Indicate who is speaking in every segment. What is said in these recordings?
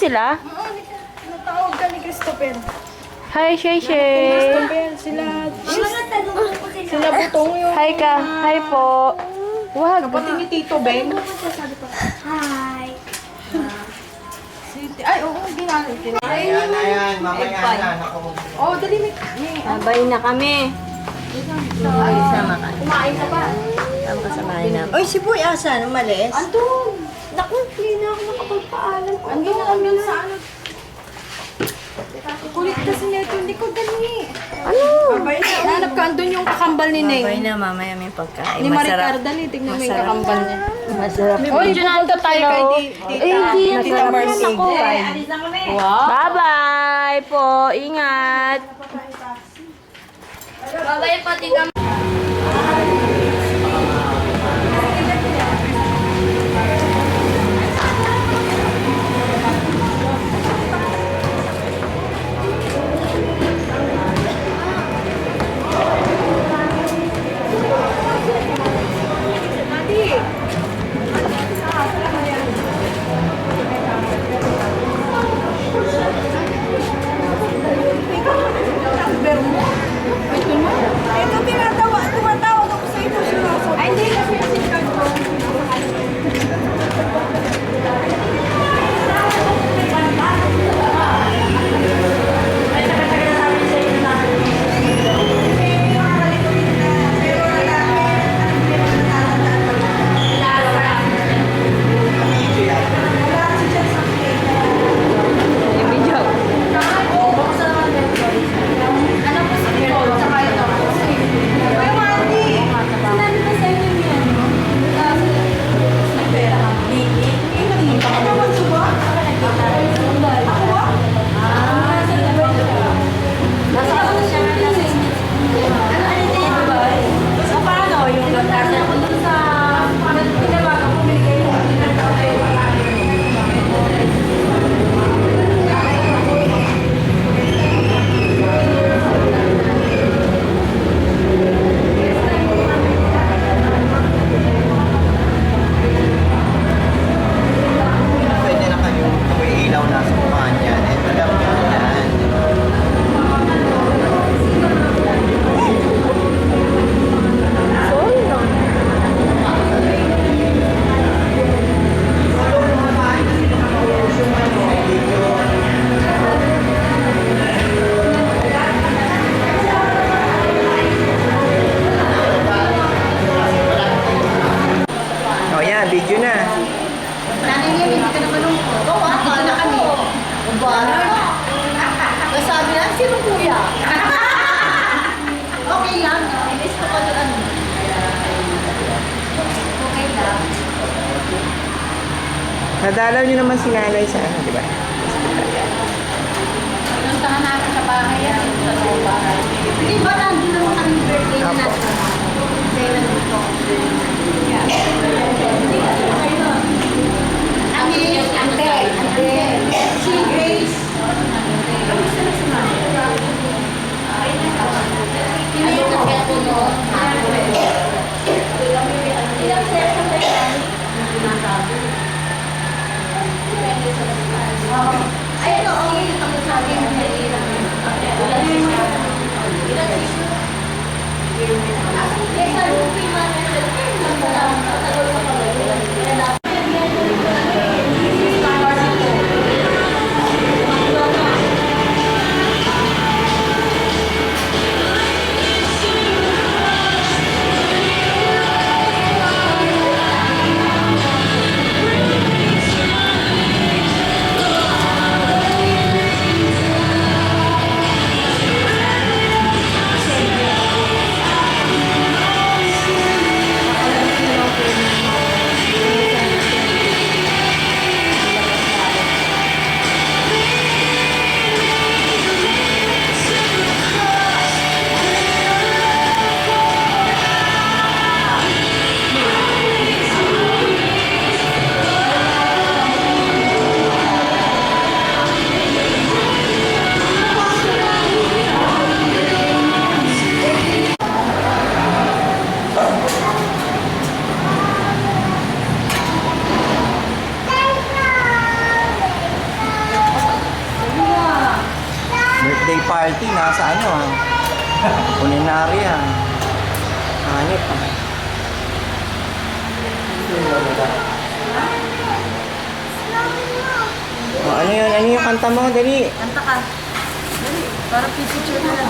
Speaker 1: Sila?
Speaker 2: Oo, natawag ka ni Christopher.
Speaker 1: Hi, Shay Shay.
Speaker 2: Christopher, sila Butong yung...
Speaker 1: Hi ka. Hi po. Wag.
Speaker 2: Kapatid ni Tito Ben.
Speaker 3: Hi.
Speaker 2: Ay, oo, ginagawa.
Speaker 4: Ayan, mamaya na.
Speaker 2: Oo, dali.
Speaker 1: Abay na kami. Sama ka.
Speaker 2: Kumain ka ba?
Speaker 1: Sama ka sa bahay na.
Speaker 3: Oy, si Boy asan? Umalis?
Speaker 2: Andun.
Speaker 3: Naku, hindi na ako nakapagpaalam.
Speaker 2: Andun na kami sa ano. Kulit kasi nito, hindi ko dali.
Speaker 1: Ano?
Speaker 2: Hanap ka, andun yung kakambal ni Neng.
Speaker 3: Abay na, mamaya may pagkain.
Speaker 2: Ni Maricar, dali. Tignan mo yung kakambal niya.
Speaker 3: Masarap.
Speaker 2: Oy, pupunta tayo kay Tita Marcy. Wow.
Speaker 1: Bye-bye po. Ingat.
Speaker 2: Babay pati ka.
Speaker 3: Ito, tumatawag ako sa ito. Ay, hindi kasi yung SIM card ko.
Speaker 4: Pwede na kayo may ilaw na sa mukha niyan. Eh, alam niyo yan. O yan, video na.
Speaker 3: Sabi na, sino kuya? Okay lang. Gusto ko doon. Okay lang.
Speaker 4: Nadalaw niyo naman si nanay sa ano, di ba?
Speaker 3: Pinuntahan natin sa bahay yan. Sa loob bahay. Hindi ba nandun naman ang birthday na natin? Kailan dito? Ante. Si Grace. Kamusta na si Mami? Ayun na kaya po noon. Ilang session na yan? Ayun o, yung tamo sa akin. Ilang session? Yes, I'm okay, Mami.
Speaker 4: party, nasa ano ah. Kulinarya. Hanip ah. Oh, ano yun? Ano yung kanta mo? Dali.
Speaker 2: Kanta ka. Dali. Para picture na na.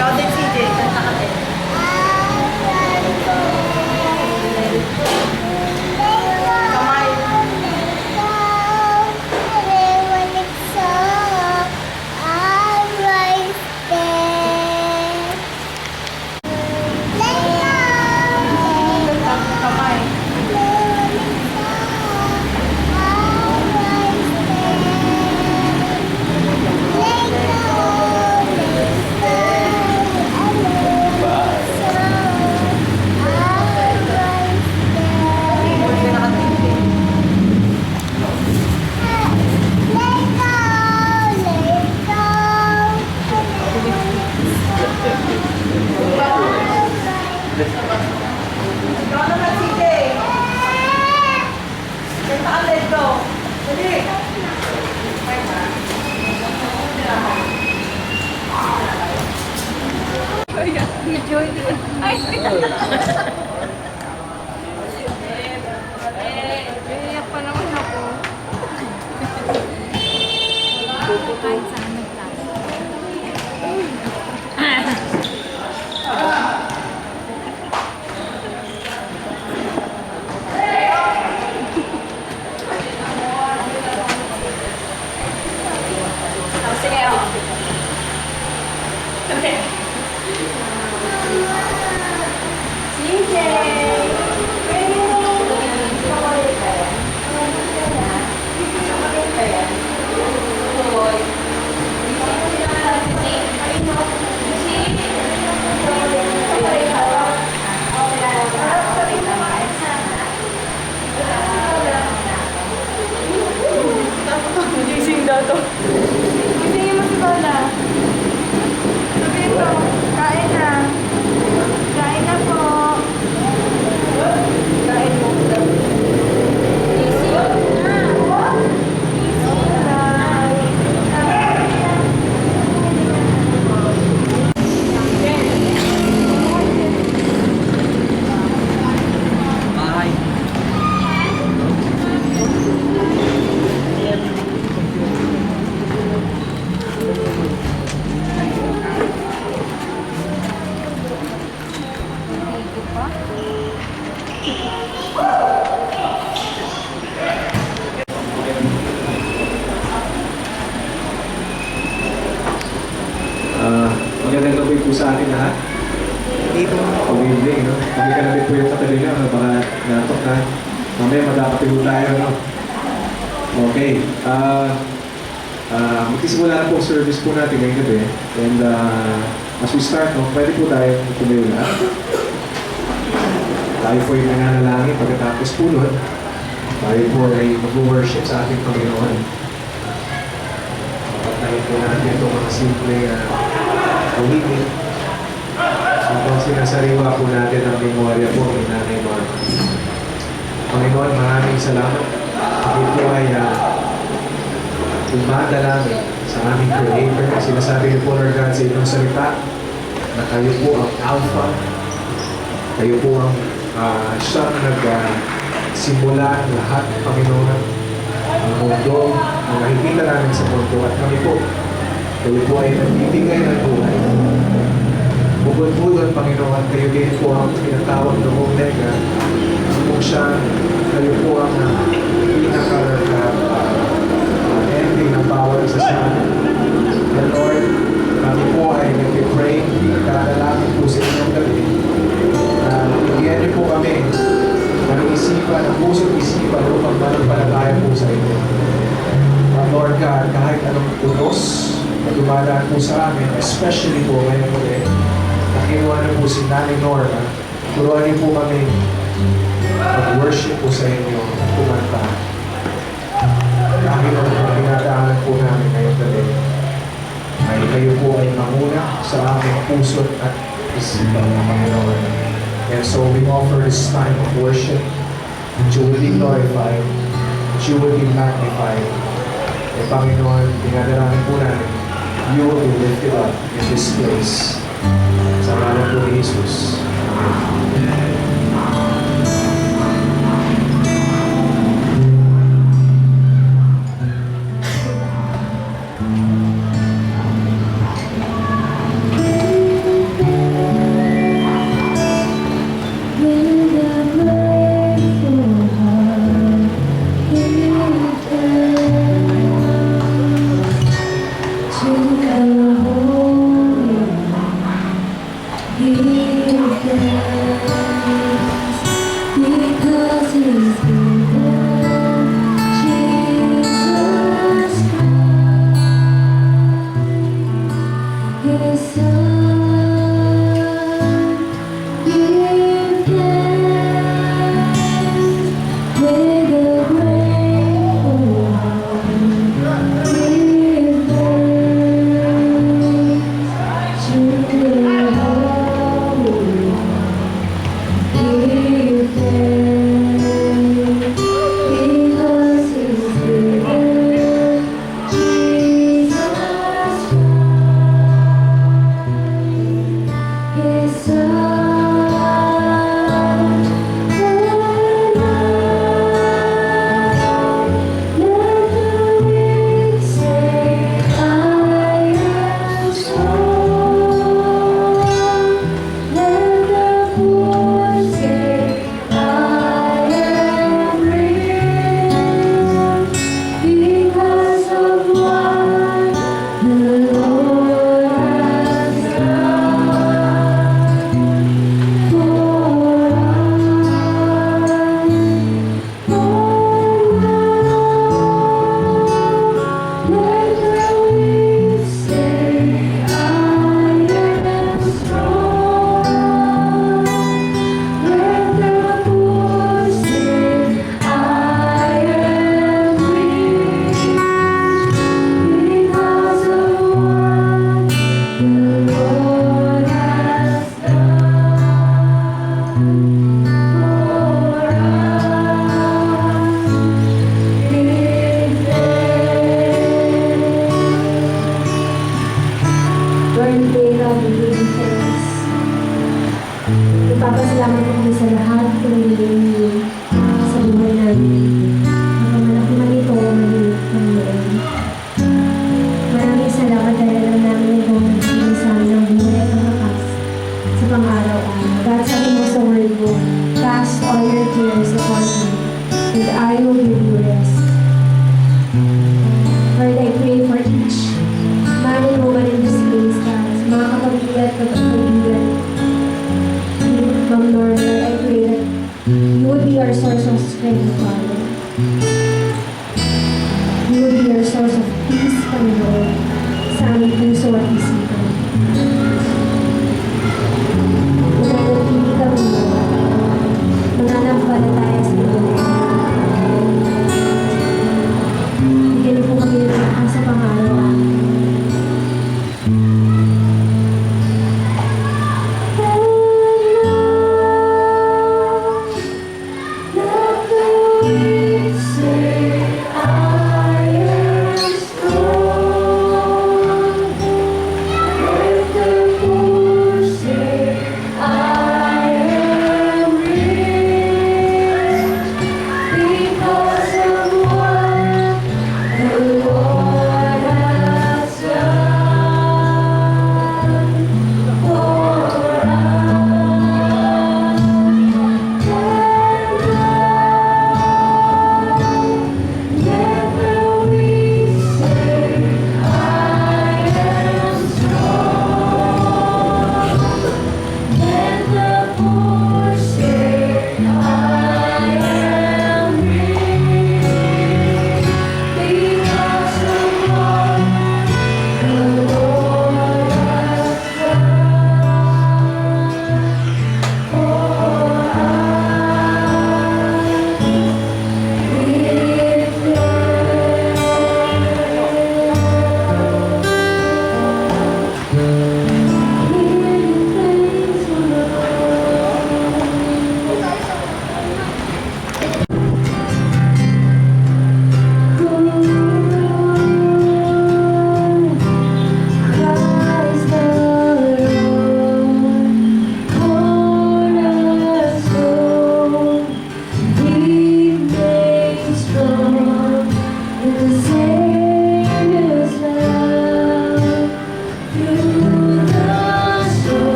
Speaker 2: Ikaw din, CJ. Kanta ka din. Kamay. Kamay. Ikaw naman, CJ. Kanta ka, let's go. Dali. Iyak pa naman ako. Kahit saan nagtaas. Sige ako. CJ! Gising daw to. Gisingin mo si Lola. Sabihin mo, kain na. Kain na po. Kain mo. Gising na. Gising na.
Speaker 4: Bahay.
Speaker 5: Magandang gabi po sa atin lahat.
Speaker 4: Dito.
Speaker 5: Good evening, no? Kami ka na din po yung katabi nyo, no? Baka natok na. Mamaya magkakapilo tayo, no? Okay. Magsisimula na po ang service po natin ngayong gabi. And as we start, no? Pwede po tayo tumayo na. Tayo po yung nananalangin pagkatapos po nun. Tayo po ay mag-worship sa ating Panginoon. Pagkain po natin itong mga simple kawigin. Habang sinasariwa po natin ang memorya po ng Nanay Marma. Panginoon, maraming salamat. Kami po ay dumadalangin sa aming Creator. Sinasabi niyo po, Lord God, sa inyong salita na kayo po ang Alpha. Kayo po ang siyang nagsimula lahat, Panginoon. Ang mundo, ang nakikita namin sa mundo. At kami po, kayo po ay nagbibigay ng buhay. Bukod po doon, Panginoon, kayo din po ang tinatawag ng Omega. Kung siya, kayo po ang ending ng bawat isa sa amin. And Lord, kami po ay nag-pray, nagdadalangin po sa inyong gabi. Bigyan niyo po kami ng isipan, ng puso't isipan sa amin, especially po ngayon ulit, na kinuha na po si Nanay Norma, turuan niyo po kami mag-worship po sa inyo, kumanta. Kahit ano ang dinadaanan po namin ngayong gabi, ay kayo po ay mamuna sa aming puso at isipan ng Panginoon. And so we offer this time of worship that you will be glorified, that you will be magnified. E Panginoon, dinadalanan po namin, you will be lifted up in this place. Sa ngalan po ni Jesus. Amen.
Speaker 2: Ipapasalamat ko kami sa lahat ng nilingin niyo sa buhay namin. Mga malaki man ito, maliit man yun. Maraming salamat dahil alam namin ito ang nagbibigay sa amin ng buhay at ng lakas sa pang-araw-araw. God, sabi mo sa word mo, cast all your cares upon me, and I will give you rest. Lord, I pray for each man and woman in this place, God, sa mga kapamilya at kapamilya. Ma'am Norma, I pray that you would be our source of strength, Father. You would be our source of peace, Panginoon, sa aming puso at isipan. Mananatili kami, mananampalataya sa iyo. Bigyan niyo po kami ng lakas sa pangaraw-araw. Say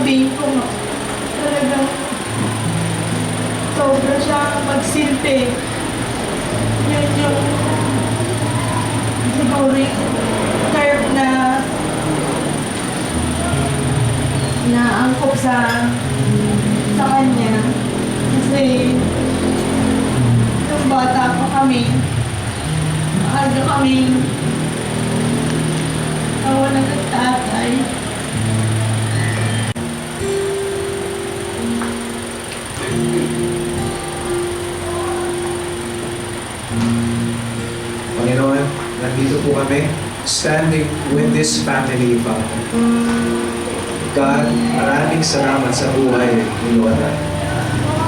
Speaker 3: sasabihin ko, no? Talagang sobra siyang magsilbi. Yun yung siguro yung curve na naangkop sa kanya. Kasi nung bata pa kami, maaga kaming nawalan ng tatay.
Speaker 5: Panginoon, nandito po kami, standing with this family, Father. God, maraming salamat sa buhay ni Lola.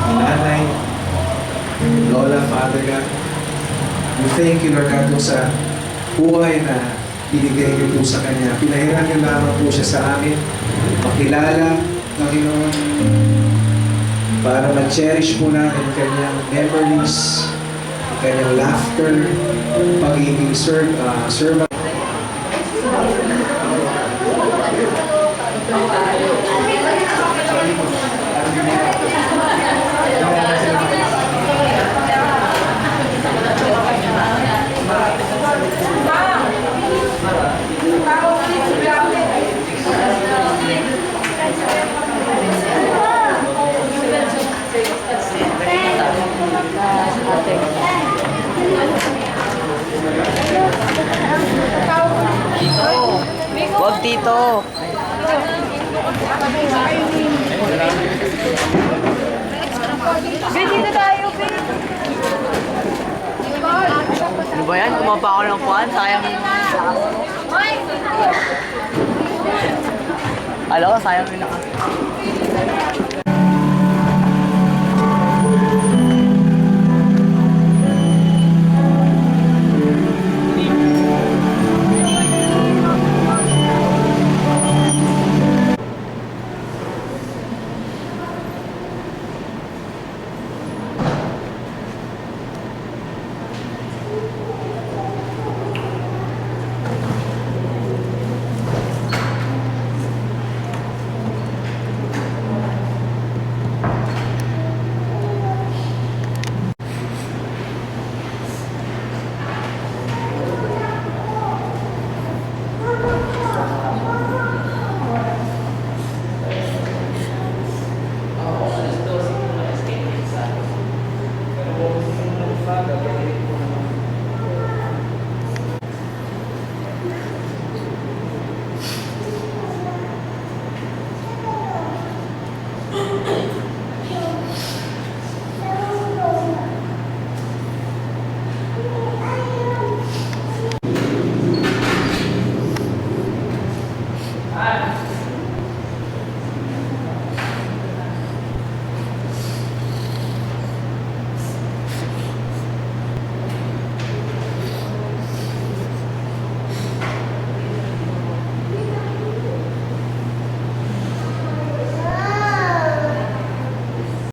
Speaker 5: Ni Nanay, ni Lola, Father God. We thank you, Lord God, po sa buhay na binigay niyo po sa Kanya. Pinahiran niyo lamang po siya sa amin. Makilala, Panginoon, para ma-cherish po natin Kanyang memories, Kanyang laughter, pagiging servant.
Speaker 1: Wag dito.
Speaker 3: Dito tayo,
Speaker 1: Ano ba yan? Kumapa ako ng puwan. Sayang. Alam ko, sayang rin ako.